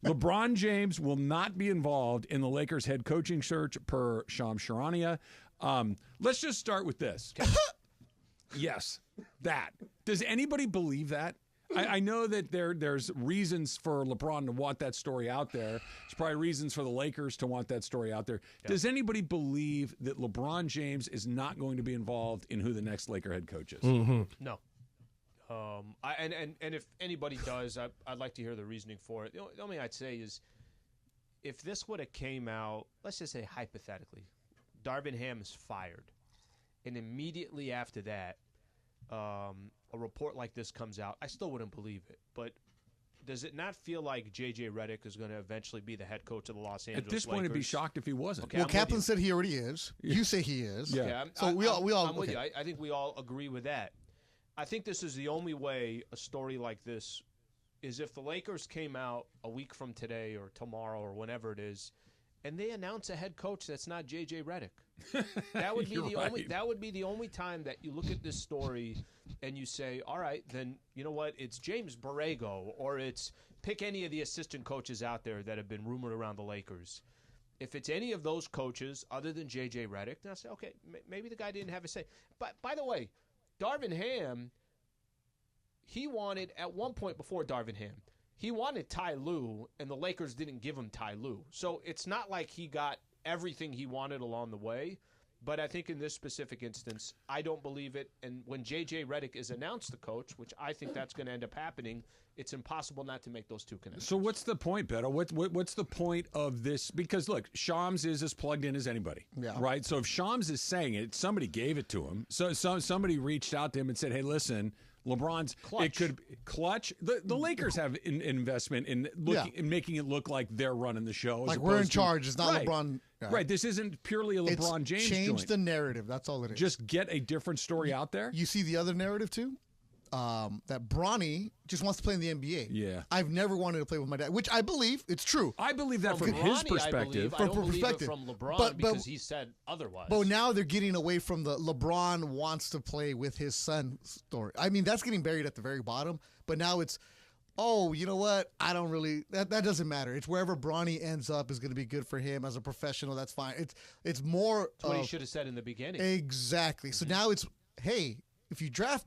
LeBron James will not be involved in the Lakers head coaching search per Shams Charania. Let's just start with this. Yes, that. Does anybody believe that? I know that there's reasons for LeBron to want that story out there. There's probably reasons for the Lakers to want that story out there. Yeah. Does anybody believe that LeBron James is not going to be involved in who the next Laker head coach is? Mm-hmm. No. And if anybody does, I'd like to hear the reasoning for it. The only thing I'd say is, if this would have came out, let's just say hypothetically, Darvin Ham is fired, and immediately after that, a report like this comes out, I still wouldn't believe it. But does it not feel like J.J. Redick is going to eventually be the head coach of the Los Angeles Lakers? At this point, I'd be shocked if he wasn't. Okay, well, Kaplan said he already is. You say he is. Yeah. Okay, I'm with you. I think we all agree with that. I think this is the only way a story like this is if the Lakers came out a week from today or tomorrow or whenever it is, and they announce a head coach that's not J.J. Redick. That would be That would be the only time that you look at this story and you say, all right, then you know what? It's James Borrego, or it's pick any of the assistant coaches out there that have been rumored around the Lakers. If it's any of those coaches other than J.J. Redick, then I say, okay, maybe the guy didn't have a say. But by the way, Darvin Ham, he wanted at one point before Darvin Ham, he wanted Ty Lue, and the Lakers didn't give him Ty Lue. So it's not like he got everything he wanted along the way. But I think in this specific instance, I don't believe it. And when J.J. Redick is announced the coach, which I think that's going to end up happening, it's impossible not to make those two connections. So what's the point, Beto? What's the point of this? Because, look, Shams is as plugged in as anybody, right? So if Shams is saying it, somebody gave it to him. So somebody reached out to him and said, hey, listen, LeBron's clutch. It could clutch. The Lakers have an investment in in making it look like they're running the show. Like we're in charge. It's not LeBron. Right. This isn't purely a LeBron James change joint. the narrative. That's all it is. Just get a different story out there. You see the other narrative too? That Bronny just wants to play in the NBA. Yeah. I've never wanted to play with my dad, which I believe it's true. I believe that from his Bronny, perspective. I don't believe it from LeBron because he said otherwise. But now they're getting away from the LeBron wants to play with his son story. I mean, that's getting buried at the very bottom. But now it's, oh, you know what? I don't really, that doesn't matter. It's wherever Bronny ends up is going to be good for him as a professional. That's fine. It's more. That's what he should have said in the beginning. Exactly. So now it's, hey, if you draft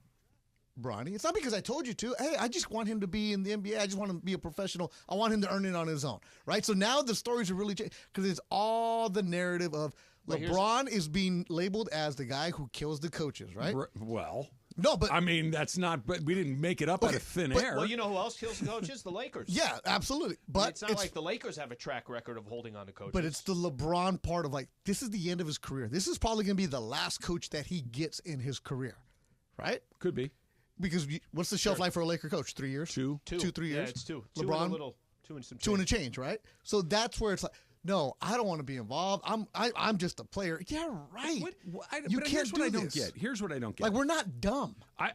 Bronny, it's not because I told you to. Hey, I just want him to be in the NBA. I just want him to be a professional. I want him to earn it on his own, right? So now the stories are really changing because it's all the narrative of LeBron is being labeled as the guy who kills the coaches, right? Well, no, but I mean that's not. But we didn't make it up out of thin air. Well, you know who else kills the coaches? The Lakers. Yeah, absolutely. But I mean, it's not like the Lakers have a track record of holding on to coaches. But it's the LeBron part of like this is the end of his career. This is probably going to be the last coach that he gets in his career, right? Could be. Because what's the shelf life for a Laker coach? 3 years? 3 years? Yeah, it's 2. LeBron, two and some change. 2 and a change, right? So that's where it's like, no, I don't want to be involved. I'm just a player. Yeah, right. You can't do this. Here's what I don't get. Like, we're not dumb. I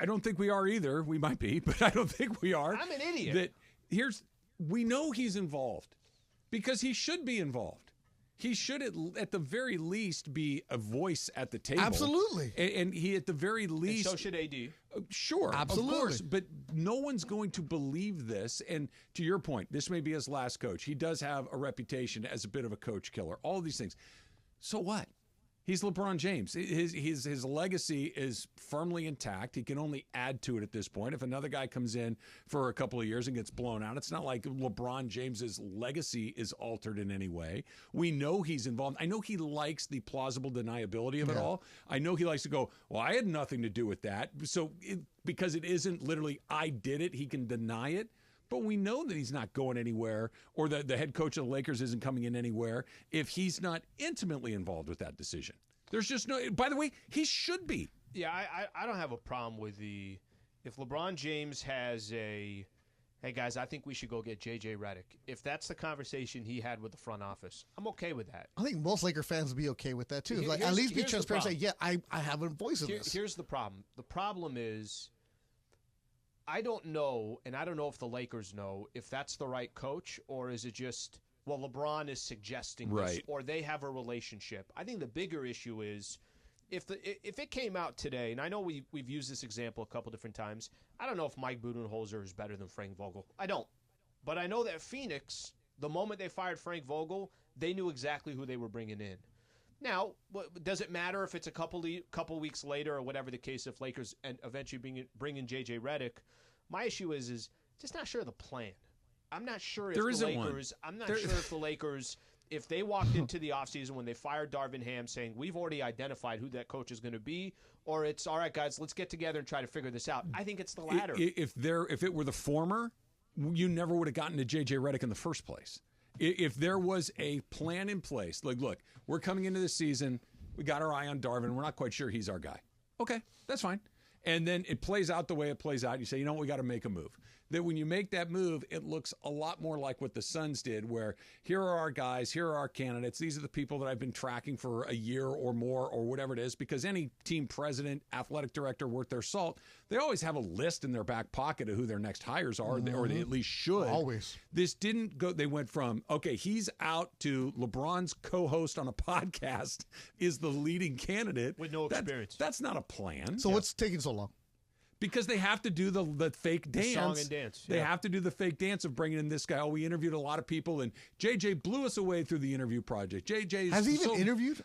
don't think we are either. We might be, but I don't think we are. I'm an idiot. We know he's involved because he should be involved. He should, at the very least, be a voice at the table. Absolutely. And he, at the very least... And so should AD. Sure, absolutely. Of course, but no one's going to believe this. And to your point, this may be his last coach. He does have a reputation as a bit of a coach killer. All of these things. So what? He's LeBron James. His legacy is firmly intact. He can only add to it at this point. If another guy comes in for a couple of years and gets blown out, it's not like LeBron James's legacy is altered in any way. We know he's involved. I know he likes the plausible deniability of it all. I know he likes to go, well, I had nothing to do with that. So because it isn't literally I did it, he can deny it. But we know that he's not going anywhere, or the head coach of the Lakers isn't coming in anywhere if he's not intimately involved with that decision. There's just no. By the way, he should be. Yeah, I don't have a problem with if LeBron James has a, hey guys, I think we should go get J.J. Redick. If that's the conversation he had with the front office, I'm okay with that. I think most Laker fans would be okay with that too. Like at least be transparent. Say, yeah, I have a voice in this. Here's the problem. The problem is, I don't know, and I don't know if the Lakers know if that's the right coach, or is it just, well, LeBron is suggesting this, or they have a relationship. I think the bigger issue is if it came out today, and I know we've used this example a couple different times. I don't know if Mike Budenholzer is better than Frank Vogel. I don't. But I know that Phoenix, the moment they fired Frank Vogel, they knew exactly who they were bringing in. Now, does it matter if it's a couple weeks later or whatever the case, if Lakers and eventually bring in J.J. Redick? My issue is just not sure of the plan. I'm not sure if the Lakers, if they walked into the offseason when they fired Darvin Ham saying, we've already identified who that coach is going to be, or it's, all right, guys, let's get together and try to figure this out. I think it's the latter. If it were the former, you never would have gotten to J.J. Redick in the first place. If there was a plan in place, like, look, we're coming into this season, we got our eye on Darvin, we're not quite sure he's our guy. Okay, that's fine. And then it plays out the way it plays out. You say, you know what, we got to make a move. That when you make that move, it looks a lot more like what the Suns did, where here are our guys, here are our candidates. These are the people that I've been tracking for a year or more or whatever it is, because any team president, athletic director worth their salt, they always have a list in their back pocket of who their next hires are, or they at least should. Always. This didn't go, they went from, okay, he's out to LeBron's co-host on a podcast is the leading candidate. With no experience. That's not a plan. So what's taking so long? Because they have to do the fake dance. The song and dance. They have to do the fake dance of bringing in this guy. Oh, we interviewed a lot of people, and JJ blew us away through the interview project. JJ has he even interviewed?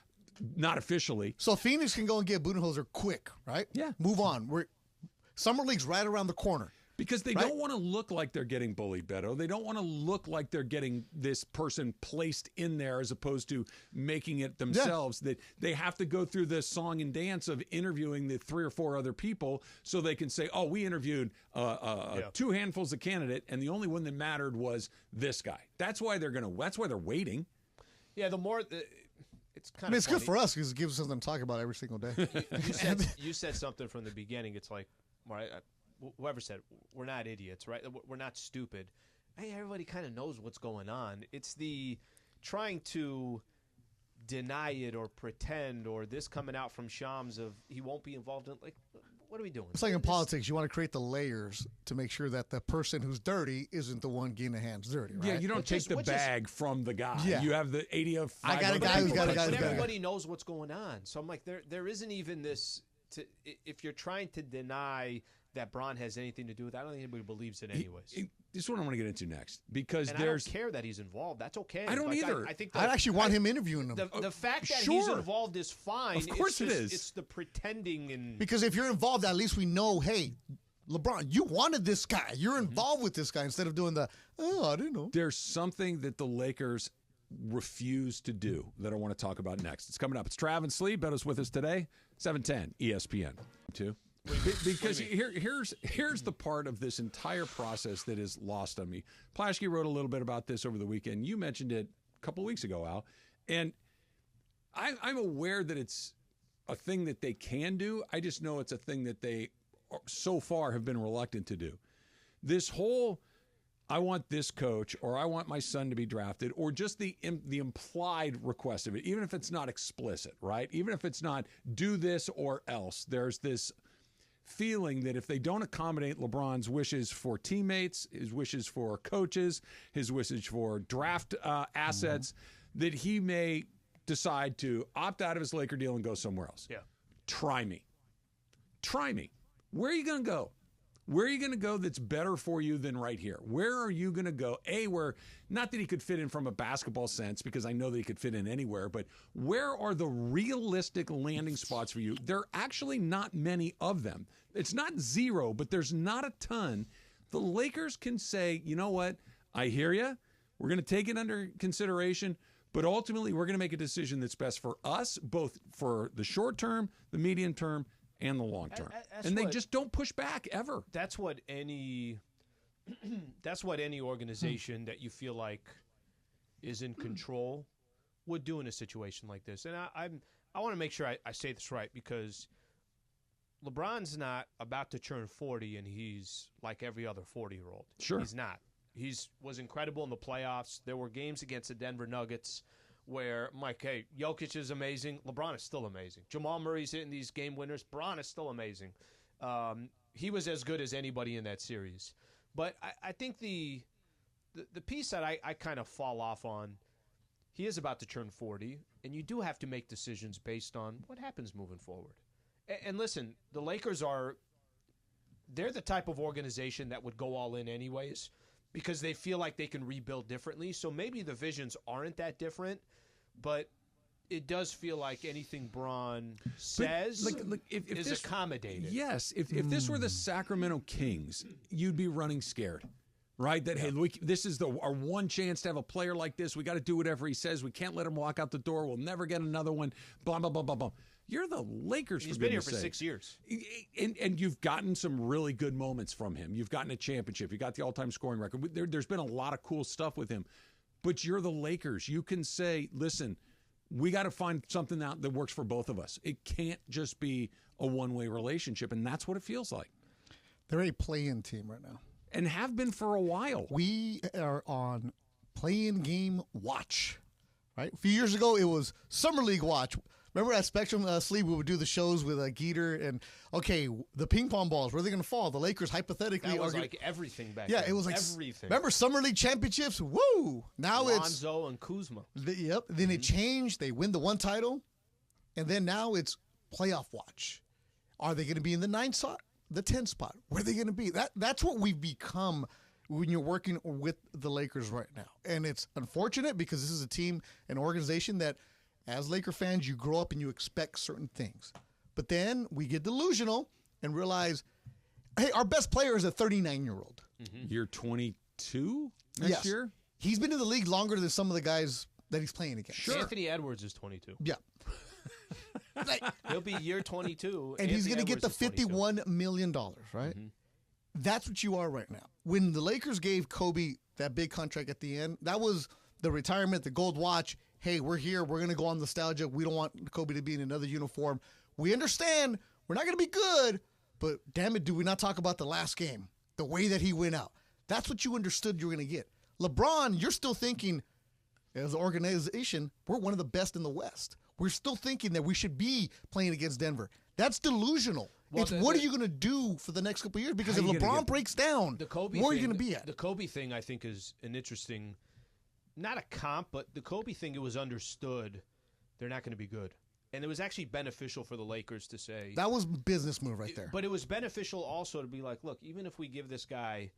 Not officially. So Phoenix can go and get Budenholzer quick, right? Yeah. Move on. Summer League's right around the corner. Because they don't want to look like they're getting bullied, Beto. They don't want to look like they're getting this person placed in there as opposed to making it themselves. Yeah. That they have to go through the song and dance of interviewing the 3 or 4 other people so they can say, oh, we interviewed 2 handfuls of candidate, and the only one that mattered was this guy. That's why they're waiting. Yeah, the more... It's kind of it's good for us because it gives us something to talk about every single day. You said something from the beginning. It's like, whoever said, we're not idiots, right? We're not stupid. Hey, everybody kind of knows what's going on. It's the trying to deny it or pretend, or this coming out from Shams of he won't be involved in, like, what are we doing? It's like in politics. You want to create the layers to make sure that the person who's dirty isn't the one getting the hands dirty, right? Yeah, you don't take the bag from the guy. Yeah. You have the 85 I got a guy who's got a guy. But everybody knows what's going on. So I'm like, there isn't even this. If you're trying to deny that Bron has anything to do with it, I don't think anybody believes it anyways. This is what I want to get into next, because I don't care that he's involved. That's okay. I don't either. I think I'd actually want him interviewing him. The fact that he's involved is fine. Of course it is. It's the pretending. Because if you're involved, at least we know, hey, LeBron, you wanted this guy. You're involved with this guy instead of doing I didn't know. There's something that the Lakers refuse to do that I want to talk about next. It's coming up. It's Trav and Slee. Beto's with us today. 710 ESPN. Because here's the part of this entire process that is lost on me. Plaschke wrote a little bit about this over the weekend. You mentioned it a couple of weeks ago, Al. And I'm aware that it's a thing that they can do. I just know it's a thing that they so far have been reluctant to do. This whole, I want this coach, or I want my son to be drafted, or just the implied request of it, even if it's not explicit, right? Even if it's not do this or else, there's this feeling that if they don't accommodate LeBron's wishes for teammates, his wishes for coaches, his wishes for draft assets, that he may decide to opt out of his Laker deal and go somewhere else. Yeah. Try me. Where are you going to go? Where are you going to go that's better for you than right here? Where are you going to go? Where, not that he could fit in from a basketball sense, because I know that he could fit in anywhere, but where are the realistic landing spots for you? There are actually not many of them. It's not zero, but there's not a ton. The Lakers can say, you know what? I hear you. We're going to take it under consideration, but ultimately we're going to make a decision that's best for us, both for the short term, the medium term, and the long term. And they just don't push back ever. That's what any organization that you feel like is in control would do in a situation like this. And I want to make sure I say this right, because LeBron's not about to turn 40 and he's like every other 40-year-old. Sure. He's not. He was incredible in the playoffs. There were games against the Denver Nuggets where, Mike, hey, Jokic is amazing. LeBron is still amazing. Jamal Murray's hitting these game winners. Bron is still amazing. He was as good as anybody in that series. But I think the piece that I kind of fall off on, he is about to turn 40, and you do have to make decisions based on what happens moving forward. And listen, the Lakers they're the type of organization that would go all in anyways. because they feel like they can rebuild differently. So maybe the visions aren't that different, but it does feel like anything Braun says if is this, accommodated. Yes. If this were the Sacramento Kings, you'd be running scared. Right? That, hey, this is our one chance to have a player like this. We got to do whatever he says. We can't let him walk out the door. We'll never get another one. Blah, blah, blah, blah, blah. You're the Lakers, He's for been here goodness for sake. 6 years. And you've gotten some really good moments from him. You've gotten a championship. You got the all-time scoring record. There's been a lot of cool stuff with him. But you're the Lakers. You can say, listen, we got to find something out that works for both of us. It can't just be a one-way relationship, and that's what it feels like. They're a play-in team right now. And have been for a while. We are on play-in game watch, right? A few years ago, it was Summer League watch. Remember at Spectrum Sleep, we would do the shows with Geeter and, okay, the ping pong balls, where are they going to fall? The Lakers hypothetically That was are like everything back yeah, then. it was like everything. Remember Summer League championships? Woo! Now Lonzo and Kuzma. Yep. Then it changed. They win the one title, and then now it's playoff watch. Are they going to be in the 9th spot? The 10th spot? Where are they going to be? That's what we've become when you're working with the Lakers right now. And it's unfortunate because this is a team, an organization that, as Laker fans, you grow up and you expect certain things. But then we get delusional and realize, hey, our best player is a 39-year-old. Mm-hmm. You're 22 next year? He's been in the league longer than some of the guys that he's playing against. Sure. Anthony Edwards is 22. Yeah. He'll be year 22. And he's going to get the $51 million, right? Mm-hmm. That's what you are right now. When the Lakers gave Kobe that big contract at the end, that was the retirement, the gold watch. Hey, we're here. We're going to go on nostalgia. We don't want Kobe to be in another uniform. We understand we're not going to be good, but damn it, do we not talk about the last game, the way that he went out? That's what you understood you were going to get. LeBron, you're still thinking, as an organization, we're one of the best in the West. We're still thinking that we should be playing against Denver. That's delusional. Well, what are you going to do for the next couple of years? Because if LeBron breaks down, where are you going to be at? The Kobe thing, I think, is an interesting, not a comp, but the Kobe thing, it was understood they're not going to be good. And it was actually beneficial for the Lakers to say. That was a business move right there. But it was beneficial also to be like, look, even if we give this guy,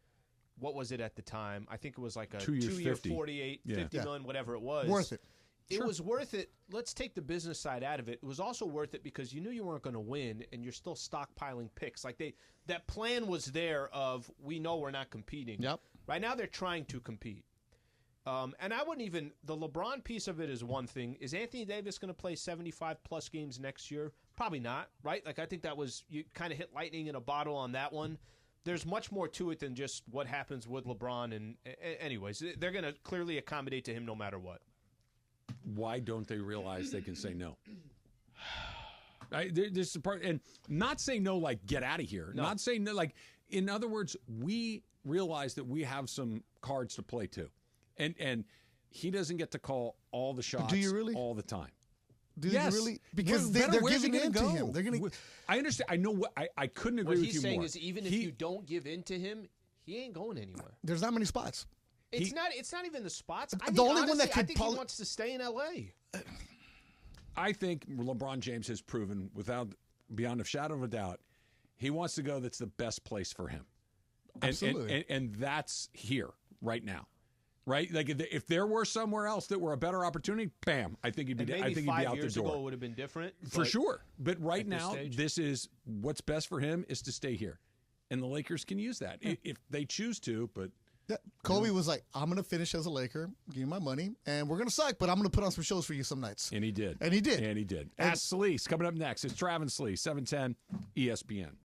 what was it at the time? I think it was like a 2-year, 48, 50 million, whatever it was. Worth it. It was worth it. Let's take the business side out of it. It was also worth it because you knew you weren't going to win, and you're still stockpiling picks. Like that plan was there of we know we're not competing. Yep. Right now they're trying to compete. And I wouldn't even – the LeBron piece of it is one thing. Is Anthony Davis going to play 75-plus games next year? Probably not, right? Like I think that was – you kind of hit lightning in a bottle on that one. There's much more to it than just what happens with LeBron. And anyways, they're going to clearly accommodate to him no matter what. Why don't they realize they can say no? This is the part, and not say no like get out of here. No. Not saying no like, in other words, we realize that we have some cards to play to, and he doesn't get to call all the shots. Do you really? All the time? Do you really? Because they're giving in to him. They're going to. I understand. I know. What I couldn't agree with you more. What he's saying is, even if you don't give in to him, he ain't going anywhere. There's not many spots. It's not even the spots. I think he wants to stay in L.A. I think LeBron James has proven, beyond a shadow of a doubt, he wants to go. That's the best place for him. Absolutely, and that's here right now, right? Like if there were somewhere else that were a better opportunity, bam! I think he'd be. I think he'd be out the door. 5 years ago it would have been different for sure. But right now, this is what's best for him is to stay here, and the Lakers can use that if they choose to. But. Yeah. Kobe was like, I'm going to finish as a Laker, give you my money, and we're going to suck, but I'm going to put on some shows for you some nights. And he did. And he did. Ask Sleece. Coming up next, it's Travis Sleece, 710 ESPN.